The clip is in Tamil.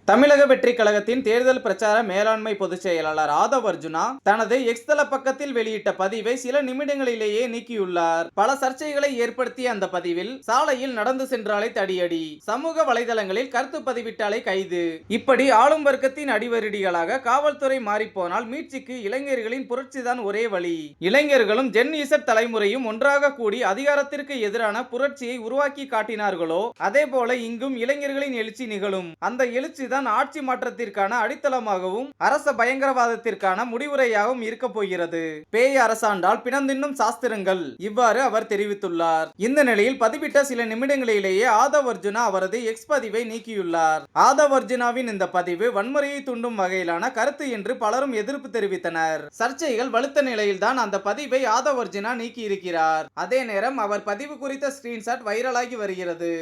தமிழக வெற்றிக் கழகத்தின் தேர்தல் பிரச்சார மேலாண்மை பொதுச் செயலாளர் ஆதவ் அர்ஜுனா தனது எக்ஸ் தள பக்கத்தில் வெளியிட்ட பதிவை சில நிமிடங்களிலேயே நீக்கியுள்ளார். பல சர்ச்சைகளை ஏற்படுத்திய அந்த பதிவில் சாலையில் நடந்து சென்றாலே தடியடி, சமூக வலைதளங்களில் கருத்து பதிவிட்டாலே கைது, இப்படி ஆளும் வர்க்கத்தின் அடிவருடிகளாக காவல்துறை மாறிப்போனால் மீட்சிக்கு இளைஞர்களின் புரட்சிதான் ஒரே வழி. இளைஞர்களும் ஜென் இசட் தலைமுறையும் ஒன்றாக கூடி அதிகாரத்திற்கு எதிரான புரட்சியை உருவாக்கி காட்டினார்களோ அதே போல இங்கும் இளைஞர்களின் எழுச்சி நிகழும். அந்த எழுச்சி ஆட்சி மாற்றத்திற்கான அடித்தளமாகவும் அரச பயங்கரவாதத்திற்கான முடிவுரையாகவும் இருக்க போகிறது. பேய் அரசாண்டால் பிணந்தின்னும் சாஸ்திரங்கள், இவ்வாறு அவர் தெரிவித்துள்ளார். இந்த நிலையில் பதிவிட்ட சில நிமிடங்களிலேயே ஆதவ் அர்ஜுனா அவரது எக்ஸ் பதிவை நீக்கியுள்ளார். ஆதவ் அர்ஜுனாவின் இந்த பதிவு வன்முறையை தூண்டும் வகையிலான கருத்து என்று பலரும் எதிர்ப்பு தெரிவித்தனர். சர்ச்சைகள் வலுத்த நிலையில்தான் அந்த பதிவை ஆதவ் அர்ஜுனா நீக்கியிருக்கிறார். அதே நேரம் அவர் பதிவு குறித்த ஸ்கிரீன்ஷாட் வைரலாகி வருகிறது.